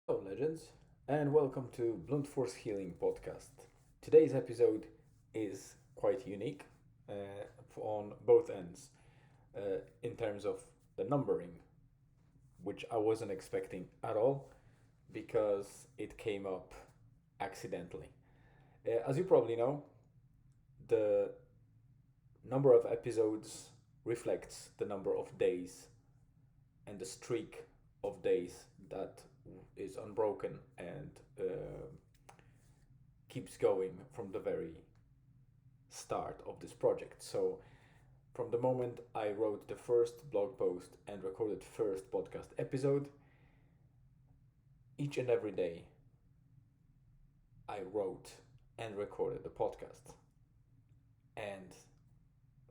Hello, legends, and welcome to Blunt Force Healing Podcast. Today's episode is quite unique on both ends in terms of the numbering, which I wasn't expecting at all because it came up accidentally. As you probably know, the number of episodes reflects the number of days and the streak of days that is unbroken and keeps going from the very start of this project. So, from the moment I wrote the first blog post and recorded first podcast episode, each and every day I wrote and recorded the podcast. And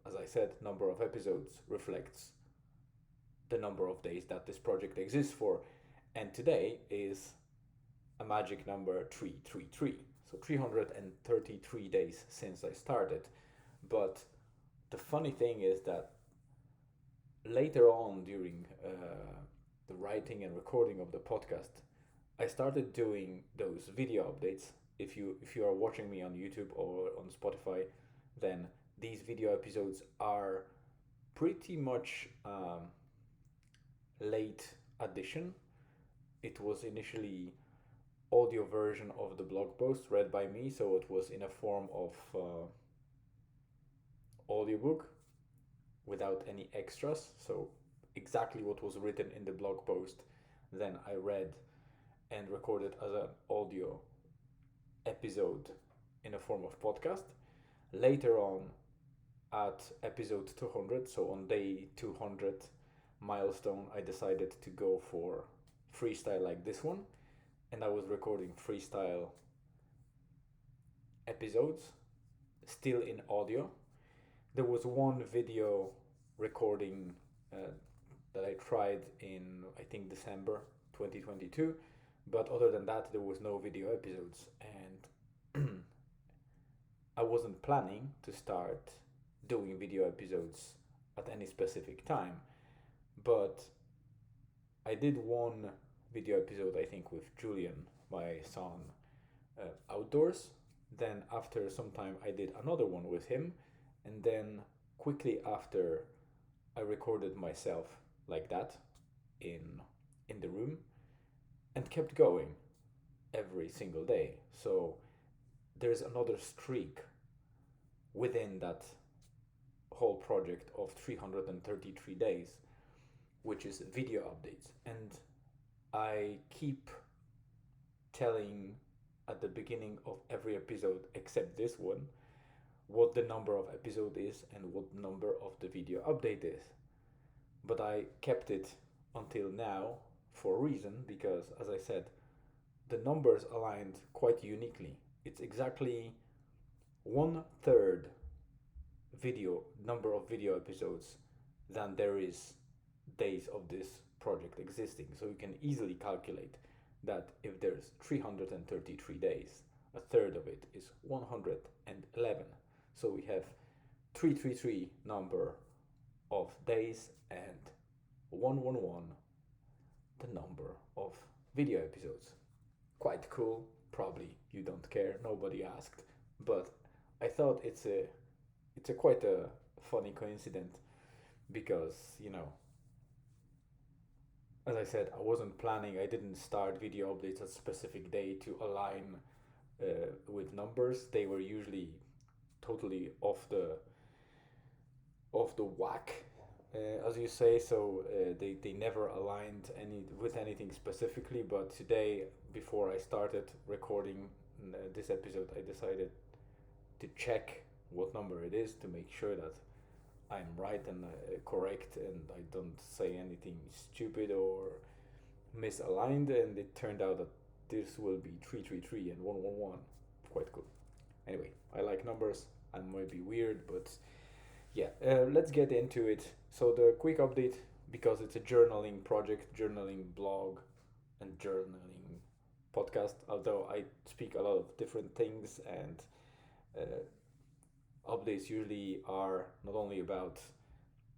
as I said, number of episodes reflects the number of days that this project exists for. And today is a magic number 333. So 333 days since I started. But the funny thing is that later on during the writing and recording of the podcast, I started doing those video updates. If you are watching me on YouTube or on Spotify, then these video episodes are pretty much late addition. It was initially audio version of the blog post read by me, so it was in a form of audiobook without any extras. So exactly what was written in the blog post, then I read and recorded as an audio episode in a form of podcast. Later on, at episode 200, so on day 200 milestone, I decided to go for freestyle like this one, and I was recording freestyle episodes still in audio. There was one video recording that I tried in, I think, December 2022, but other than that, there was no video episodes, and I wasn't planning to start doing video episodes at any specific time, but I did one video episode, I think, with Julian, my son, outdoors. Then, after some time, I did another one with him. And then, quickly after, I recorded myself like that in, in the room and kept going every single day. So, there's another streak within that whole project of 333 days, which is video updates. And I keep telling at the beginning of every episode, except this one, what the number of episode is and what number of the video update is. But I kept it until now for a reason, because as I said, the numbers aligned quite uniquely. It's exactly 1/3 video number of video episodes than there is days of this project existing. So you can easily calculate that if there's 333 days, a third of it is 111. So we have 333 number of days and 111 the number of video episodes. Quite cool. Probably you don't care, nobody asked, but I thought it's a quite a funny coincidence because, as I said, I wasn't planning. I didn't start video updates at a specific day to align with numbers. They were usually totally off the whack, as you say. So they never aligned any with anything specifically. But today, before I started recording this episode, I decided to check what number it is to make sure that I'm right and correct and I don't say anything stupid or misaligned. And it turned out that this will be 333 and 111. Quite cool. Anyway, I like numbers. I might be weird, but yeah, let's get into it. So, the quick update, because it's a journaling project, journaling blog, and journaling podcast, although I speak a lot of different things, and updates usually are not only about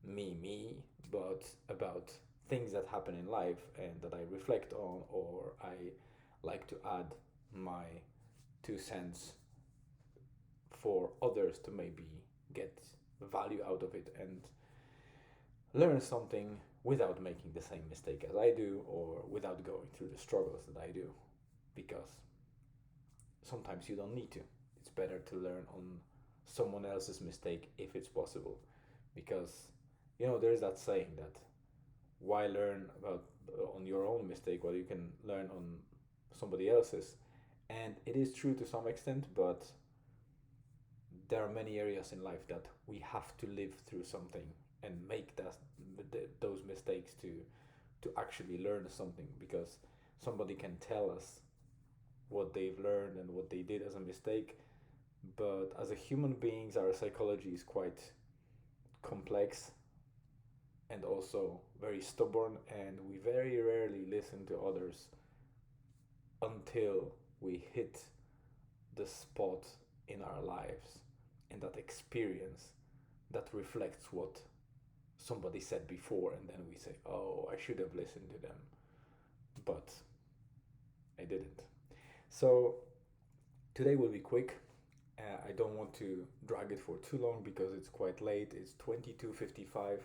me, but about things that happen in life and that I reflect on, or I like to add my 2 cents for others to maybe get value out of it and learn something without making the same mistake as I do, or without going through the struggles that I do, because sometimes you don't need to. It's better to learn on someone else's mistake if it's possible, because there's that saying that why learn about on your own mistake while you can learn on somebody else's, and it is true to some extent, but there are many areas in life that we have to live through something and make those mistakes to actually learn something, because somebody can tell us what they've learned and what they did as a mistake, but as a human beings our psychology is quite complex and also very stubborn, and we very rarely listen to others until we hit the spot in our lives and that experience that reflects what somebody said before, and then we say, oh, I should have listened to them, but I didn't. So today will be quick. I don't want to drag it for too long because it's quite late. It's 22:55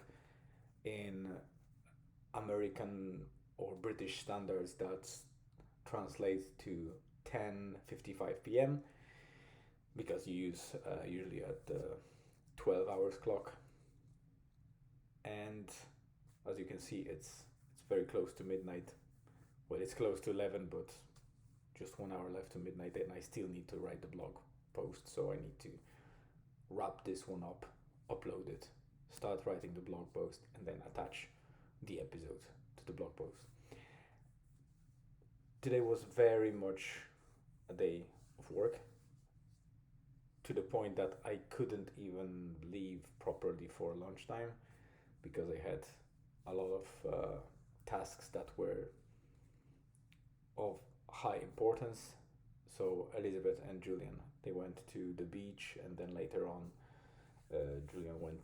in American or British standards. That translates to 10:55 p.m. because you use usually at the 12 hours clock. And as you can see, it's very close to midnight. Well, it's close to 11, but just 1 hour left to midnight, and I still need to write the blog post, so I need to wrap this one up, upload it, start writing the blog post, and then attach the episode to the blog post. Today was very much a day of work, to the point that I couldn't even leave properly for lunchtime because I had a lot of tasks that were of high importance. So Elizabeth and Julian, they went to the beach, and then later on Julian went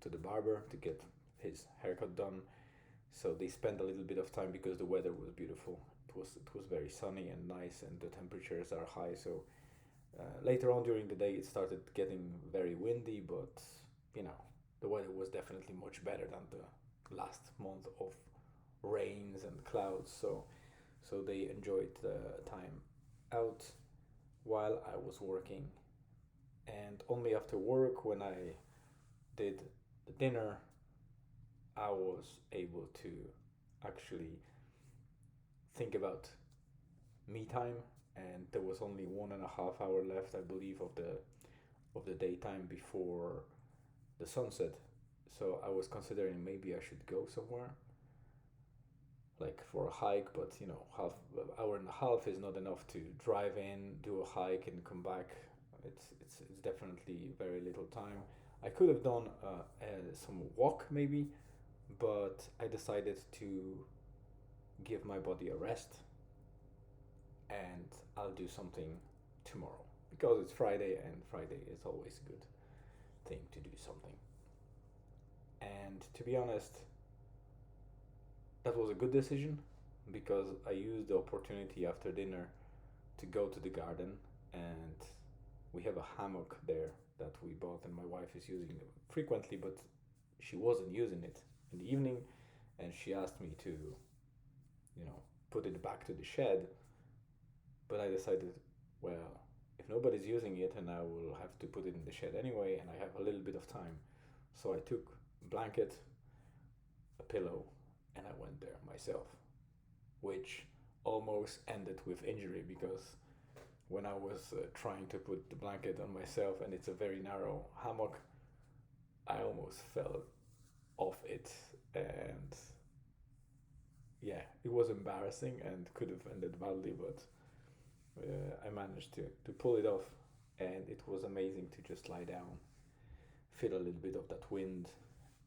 to the barber to get his haircut done. So they spent a little bit of time because the weather was beautiful. It was very sunny and nice, and the temperatures are high. So later on during the day it started getting very windy, but the weather was definitely much better than the last month of rains and clouds. So they enjoyed the time out while I was working, and only after work, when I did the dinner, I was able to actually think about me time. And there was only 1.5 hour left, I believe, of the daytime before the sunset. So I was considering maybe I should go somewhere, like for a hike, but half hour and a half is not enough to drive in, do a hike, and come back. It's definitely very little time. I could have done some walk maybe, but I decided to give my body a rest, and I'll do something tomorrow because it's Friday, and Friday is always a good thing to do something. And to be honest, that was a good decision because I used the opportunity after dinner to go to the garden, and we have a hammock there that we bought, and my wife is using it frequently, but she wasn't using it in the evening, and she asked me to put it back to the shed. But I decided, well, if nobody's using it, and I will have to put it in the shed anyway, and I have a little bit of time, so I took a blanket, a pillow, and I went there myself, which almost ended with injury, because when I was trying to put the blanket on myself, and it's a very narrow hammock, I almost fell off it, and yeah, it was embarrassing and could have ended badly, but I managed to pull it off, and it was amazing to just lie down, feel a little bit of that wind,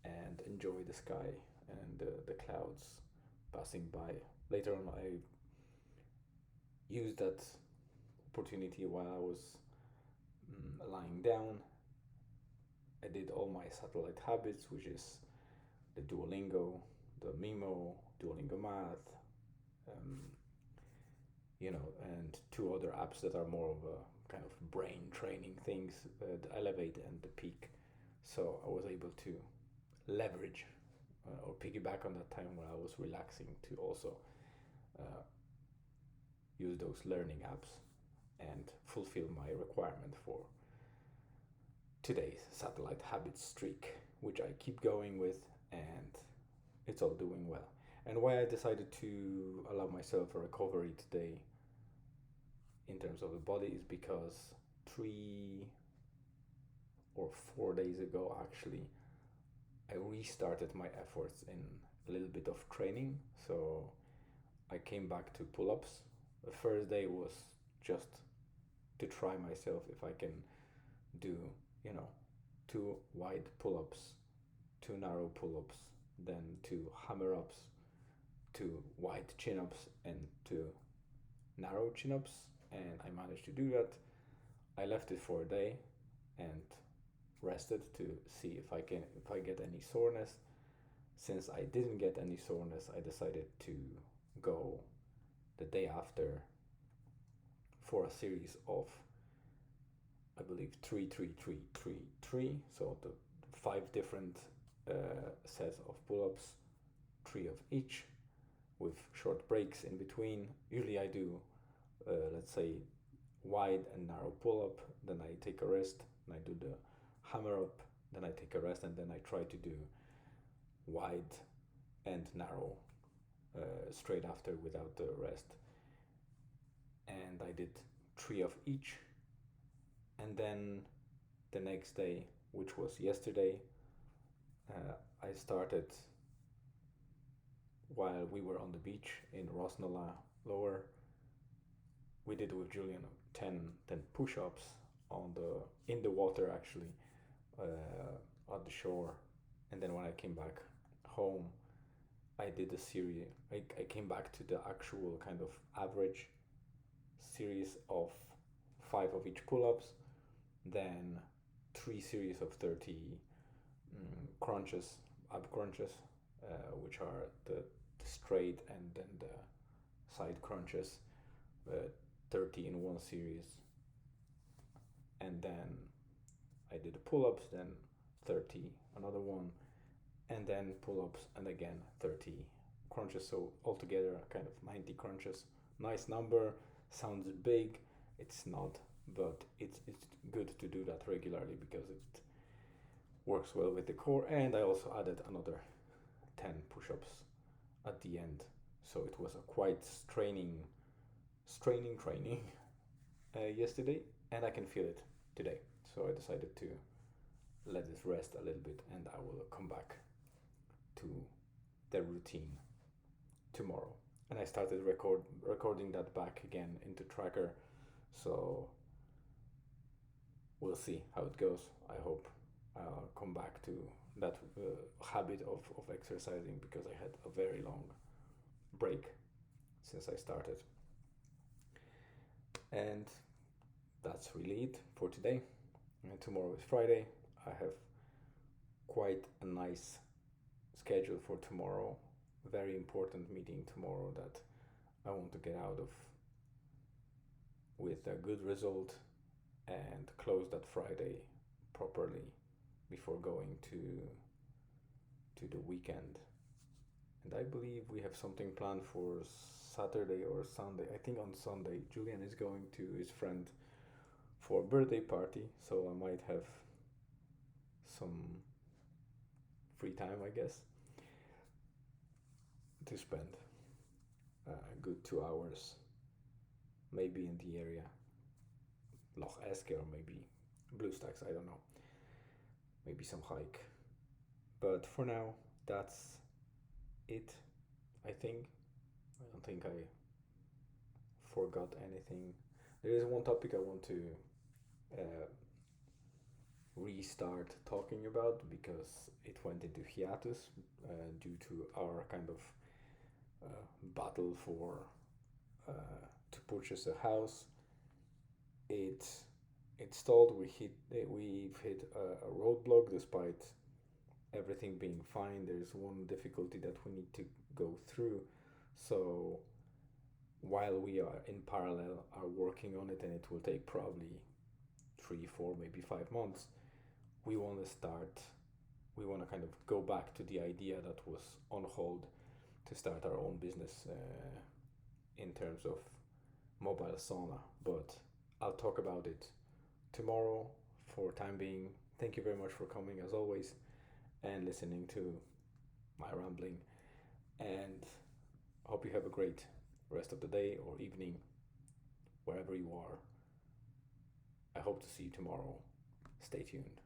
and enjoy the sky and the clouds passing by. Later on, I used that opportunity while I was lying down. I did all my satellite habits, which is the Duolingo, the Mimo, Duolingo Math, and two other apps that are more of a kind of brain training things, the Elevate and the Peak. So I was able to leverage or piggyback on that time when I was relaxing to also uh, use those learning apps and fulfill my requirement for today's satellite habit streak, which I keep going with, and it's all doing well. And why I decided to allow myself a recovery today in terms of the body is because 3 or 4 days ago, actually, I restarted my efforts in a little bit of training. So I came back to pull ups. The first day was just to try myself if I can do, you know, 2 wide pull ups, 2 narrow pull ups, then 2 hammer ups, 2 wide chin ups, and 2 narrow chin ups. And I managed to do that. I left it for a day and rested to see if I get any soreness. Since I didn't get any soreness, I decided to go the day after for a series of, I believe, 33333. So the 5 different sets of pull-ups, 3 of each, with short breaks in between. Usually I do, let's say, wide and narrow pull-up, then I take a rest, and I do the hammer up, then I take a rest, and then I try to do wide and narrow straight after without the rest. And I did 3 of each. And then the next day, which was yesterday, I started while we were on the beach in Rosnola Lower. We did with Julian 10 push-ups in the water, actually, at the shore. And then when I came back home, I did a series. I came back to the actual kind of average series of 5 of each pull-ups, then 3 series of 30 crunches, ab crunches, which are the straight and then the side crunches, 30 in one series. And then I did the pull-ups, then 30 another one, and then pull-ups, and again 30 crunches. So altogether kind of 90 crunches. Nice number, sounds big, it's not, but it's good to do that regularly because it works well with the core. And I also added another 10 push-ups at the end, so it was a quite straining yesterday, and I can feel it today. So I decided to let it rest a little bit, and I will come back to the routine tomorrow. And I started recording that back again into Tracker, so we'll see how it goes. I hope I'll come back to that habit of exercising, because I had a very long break since I started. And that's really it for today. And tomorrow is Friday. I have quite a nice schedule for tomorrow. Very important meeting tomorrow that I want to get out of with a good result and close that Friday properly before going to the weekend. And I believe we have something planned for Saturday or Sunday. I think on Sunday Julian is going to his friend for a birthday party, so I might have some free time, I guess, to spend a good 2 hours, maybe in the area, Loch Eske or maybe BlueStacks, I don't know, maybe some hike. But for now, that's it, I think. I don't think I forgot anything. There is one topic I want to uh, restart talking about, because it went into hiatus due to our kind of battle for to purchase a house. It stalled. We've hit a roadblock despite everything being fine. There's one difficulty that we need to go through. So while we are in parallel are working on it, and it will take probably 3, 4, maybe 5 months, we want to start. We want to kind of go back to the idea that was on hold to start our own business in terms of mobile sauna. But I'll talk about it tomorrow. For time being, thank you very much for coming as always and listening to my rambling. And hope you have a great rest of the day or evening, wherever you are. I hope to see you tomorrow. Stay tuned.